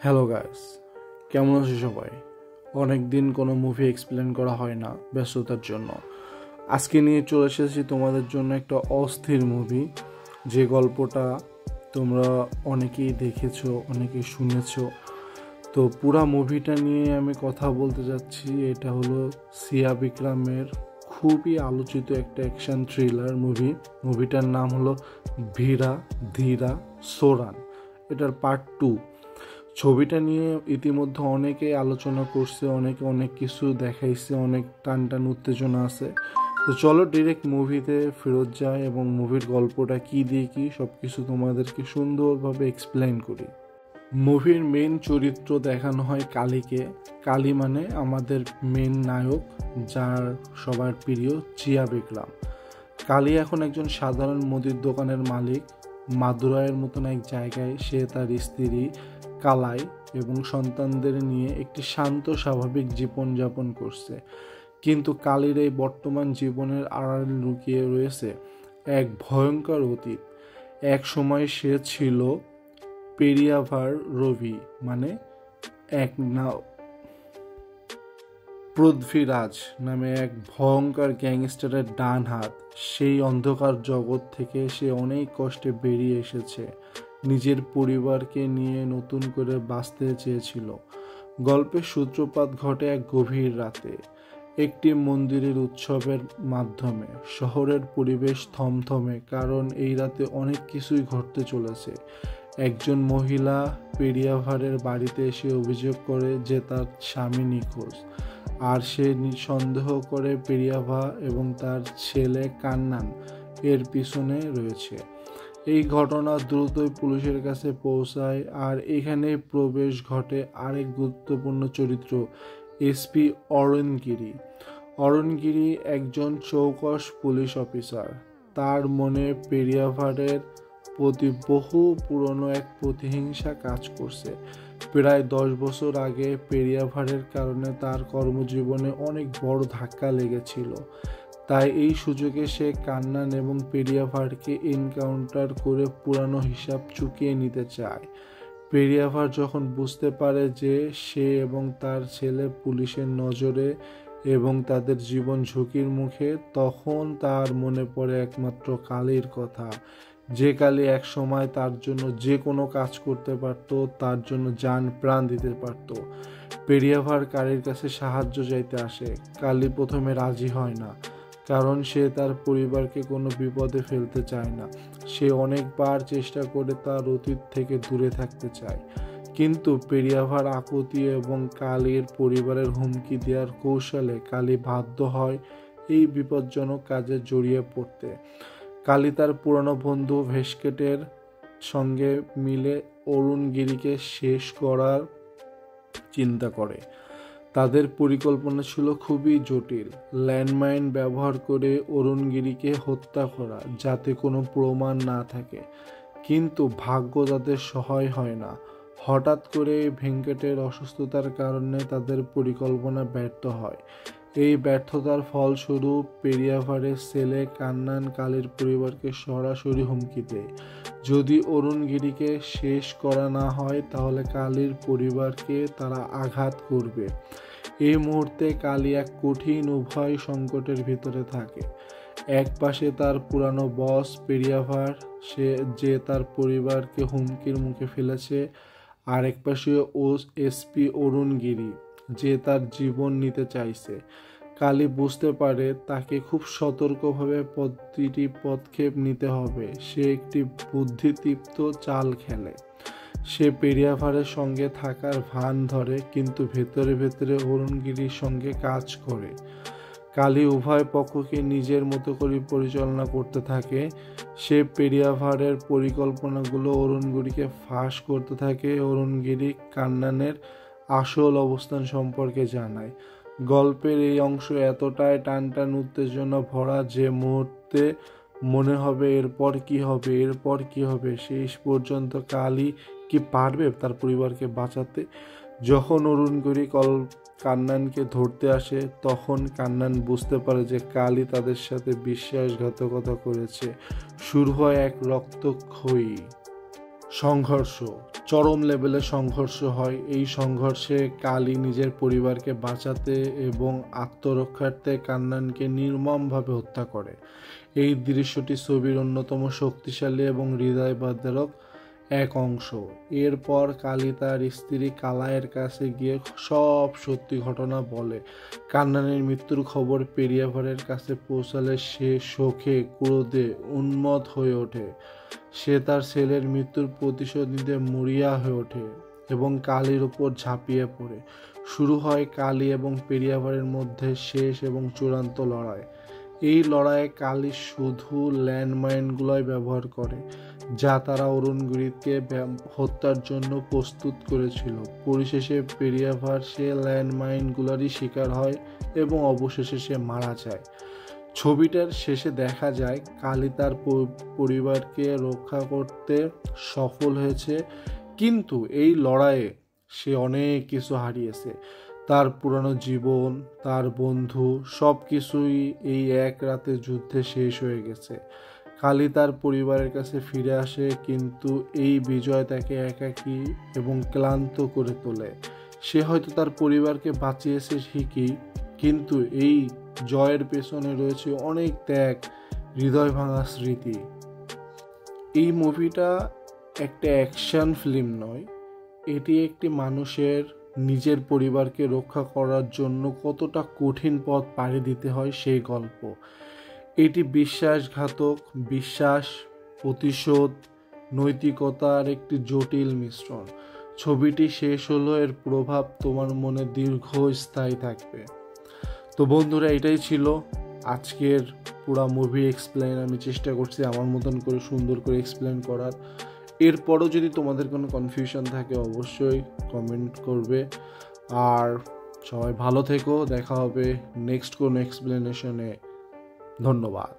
Hello guys, কেমন আছো সবাই? অনেক দিন কোনো মুভি এক্সপ্লেন করা হয় না ব্যস্ততার জন্য। আজকে নিয়ে চলে এসেছি তোমাদের জন্য একটা অস্থির মুভি, যে গল্পটা তোমরা অনেকেই দেখেছো, অনেকেই শুনেছো। তো পুরা মুভিটা নিয়ে আমি কথা বলতে যাচ্ছি। এটা হলো সিয়া বিক্রমের খুবই আলোচিত একটা অ্যাকশন থ্রিলার মুভি। মুভিটার নাম হলো ভিরা ধীরা সোরান। এটার পার্ট 2। ছবিটা নিয়ে ইতিমধ্যে অনেকে আলোচনা করছে, অনেকে অনেক কিছু দেখাইছে, অনেক টান টান উত্তেজনা আছে। তো চলো ডিরেক্ট মুভিতে ফেরত যাই এবং মুভির গল্পটা কি দিয়ে কি সব কিছু তোমাদেরকে সুন্দরভাবে এক্সপ্লেন করি। মুভির মেন চরিত্র দেখানো হয় কালীকে। কালী মানে আমাদের মেন নায়ক, যার সবার প্রিয় চিয়া বিক্রম। কালী এখন একজন সাধারণ মুদির দোকানের মালিক। মাদুরাইয়ের মতন এক জায়গায় সে তার স্ত্রী কালাই এবং সন্তানদের নিয়ে একটি শান্ত স্বাভাবিক জীবনযাপন করছে। কিন্তু কালীর এই বর্তমান জীবনের আড়ালে লুকিয়ে রয়েছে এক ভয়ঙ্কর অতীত। এক সময় সে ছিল পেরিয়াভার রবি, মানে এক পৃথ্বীরাজ নামে এক ভয়ঙ্কর গ্যাংস্টারের ডান হাত। সেই অন্ধকার জগৎ থেকে সে অনেক কষ্টে বেরিয়ে এসেছে, নিজের পরিবারকে নিয়ে নতুন করে বাঁচতে চেয়েছিল। গল্পের সূত্রপাত ঘটে এক গভীর রাতে, একটি মন্দিরের উৎসবের মাধ্যমে। শহরের পরিবেশ থমথমে, কারণ এই রাতে অনেক কিছুই ঘটতে চলেছে। একজন মহিলা পেরিয়াভারের বাড়িতে এসে অভিযোগ করে যে তার স্বামী নিখোঁজ, আর সে সন্দেহ করে পেরিয়াভা এবং তার ছেলে কান্নান এর পিছনে রয়েছে। এই ঘটনা দ্রুতই পুলিশের কাছে পৌঁছায়, আর এখানে প্রবেশ ঘটে আরেক গুরুত্বপূর্ণ চরিত্র, এসপি অরুণগিরি। অরুণগিরি একজন চৌকস পুলিশ অফিসার। তার মনে পেরিয়াভারের প্রতি বহু পুরনো এক প্রতিহিংসা কাজ করছে। প্রায় 10 বছর আগে পেরিয়াভারের কারণে তার কর্মজীবনে অনেক বড় ধাক্কা লেগেছিল। তাই এই সুযোগে সে কান্নান এবং পেরিয়াভারকে এনকাউন্টার করে পুরানো হিসাব চুকিয়ে নিতে চায়। পেরিয়াভার যখন বুঝতে পারে যে সে এবং তার ছেলে পুলিশের নজরে এবং তাদের জীবন ঝুঁকির মুখে, তখন তার মনে পড়ে একমাত্র কালীর কথা, যে কালী এক সময় তার জন্য যে কোনো কাজ করতে পারত, তার জন্য জান প্রাণ দিতে পারত। পেরিয়াভার কালীর কাছে সাহায্য চাইতে আসে। কালী প্রথমে রাজি হয় না, কারণ সে তার পরিবারকে কোনো বিপদে ফেলতে চায় না। সে অনেকবার চেষ্টা করে তার অতীত থেকে দূরে থাকতে চায়, কিন্তু পেরিয়াভার আকুতি এবং কালীর পরিবারের হুমকি দেওয়ার কৌশলে কালী বাধ্য হয় এই বিপজ্জনক কাজে জড়িয়ে পড়তে। কালী তার পুরনো বন্ধু ভেস্কেটের সঙ্গে মিলে অরুণগিরিকে শেষ করার চিন্তা করে। তাদের পরিকল্পনা ছিল খুবই জটিল। ল্যান্ডমাইন ব্যবহার করে অরুণগিরিকে হত্যা করা, যাতে কোনো প্রমাণ না থাকে। কিন্তু ভাগ্য তাদের সহায় হয় না। হঠাৎ করে ভেঙ্কটের অসুস্থতার কারণে তাদের পরিকল্পনা ব্যর্থ হয়। এই ব্যর্থতার ফলস্বরূপ পেরিয়াভারের ছেলে কান্নান কালীর পরিবারকে সরাসরি হুমকি দেয়। যদি অরুণগিরিকে শেষ করা না হয়, তাহলে কালীর পরিবারকে তারা আঘাত করবে। এই মুহূর্তে কালী এক কঠিন উভয় সংকটের ভিতরে থাকে। এক পাশে তার পুরানো বস পেরিয়াভার, যে তার পরিবারকে হুমকির মুখে ফেলেছে, আর এক পাশে এসপি অরুণগিরি, যে তার জীবন নিতে চাইছে। কালী বুঝতে পারে তাকে খুব সতর্কভাবে প্রতিটি পদক্ষেপ নিতে হবে। সে একটি বুদ্ধিদীপ্ত চাল খেলে। সে পেরিয়াভারের সঙ্গে থাকার ভান ধরে, কিন্তু ভেতরে ভেতরে অরুণগিরির সঙ্গে কাজ করে। কালী উভয় পক্ষকে নিজের মতো করে পরিচালনা করতে থাকে। সে পেরিয়াভারের পরিকল্পনাগুলো অরুণগিরিকে ফাঁস করতে থাকে। অরুণগিরি কান্নানের আসল অবস্থান সম্পর্কে জানায়। গল্পের এই অংশ এতটাই টানটান উত্তেজনা ভরা যে মুহূর্তে মনে হবে এরপর কি হবে, এরপর কি হবে। শেষ পর্যন্ত কালী কি পারবে তার পরিবারকে বাঁচাতে? যখন অরুণগিরি কান্নানকে ধরতে আসে, তখন কান্নান বুঝতে পারে যে কালী তাদের সাথে বিশ্বাসঘাতকতা করেছে। শুরু হয় এক রক্তক্ষয়ী সংঘর্ষ, চরম লেভেলের সংঘর্ষ হয়। এই সংঘর্ষে কালী নিজের পরিবারকে বাঁচাতে এবং আত্মরক্ষার্থে কান্নানকে নির্মমভাবে হত্যা করে। এই দৃশ্যটি ছবির অন্যতম শক্তিশালী এবং হৃদয়বিদারক এক অংশ। এরপর কালী তার স্ত্রী কালায়ের কাছে গিয়ে সব সত্যি ঘটনা বলে। কান্নানের মৃত্যুর খবর পেরিয়াভারের কাছে পৌঁছালে সে শোকে ক্রোধে উন্মত্ত হয়ে ওঠে। সে তার ছেলের মৃত্যুর প্রতিশোধ নিতে মরিয়া হয়ে ওঠে এবং কালীর উপর ঝাঁপিয়ে পড়ে। শুরু হয় কালী এবং পেরিয়াভারের মধ্যে শেষ এবং চূড়ান্ত লড়াই। এই লড়াইয়ে কালী শুধু ল্যান্ডমাইনগুলোই ব্যবহার করে, যা তারা অরুণগিরিকে হত্যার জন্য প্রস্তুত করেছিল। পরিশেষে পেরিয়াভার সে ল্যান্ডমাইনগুলোরই শিকার হয় এবং অবশেষে সে মারা যায়। ছবিটার শেষে দেখা যায় কালী তার পরিবারকে রক্ষা করতে সফল হয়েছে, কিন্তু এই লড়াইয়ে সে অনেক কিছু হারিয়েছে। তার পুরানো জীবন, তার বন্ধু, সব কিছুই এই এক রাতে যুদ্ধে শেষ হয়ে গেছে। কালী তার পরিবারের কাছে ফিরে আসে, কিন্তু এই বিজয় তাকে একাকী এবং ক্লান্ত করে তোলে। সে হয়তো তার পরিবারকে বাঁচিয়েছে ঠিকই, কিন্তু এই জয়ের পেছনে রয়েছে অনেক ত্যাগ, হৃদয় ভাঙা স্মৃতি। এই মুভিটা একটা অ্যাকশন ফিল্ম নয়, এটি একটি মানুষের নিজের পরিবারকে রক্ষা করার জন্য কতটা কঠিন পথ পাড়ি দিতে হয় সেই গল্প। এটি বিশ্বাসঘাতক, বিশ্বাস, প্রতিশোধ, নৈতিকতার একটি জটিল মিশ্রণ। ছবিটি শেষ হলো, এর প্রভাব তোমার মনে দীর্ঘস্থায়ী থাকবে। তো বন্ধুরা, এটাই ছিল আজকের পুরা মুভি এক্সপ্লেন। আমি চেষ্টা করছি আমার মতন করে সুন্দর করে এক্সপ্লেন করার। এরপরও যদি তোমাদের কোনো কনফিউশন থাকে অবশ্যই কমেন্ট করবে। আর সবাই ভালো থেকো, দেখা হবে নেক্সট কোনো এক্সপ্লেনেশনে। ধন্যবাদ।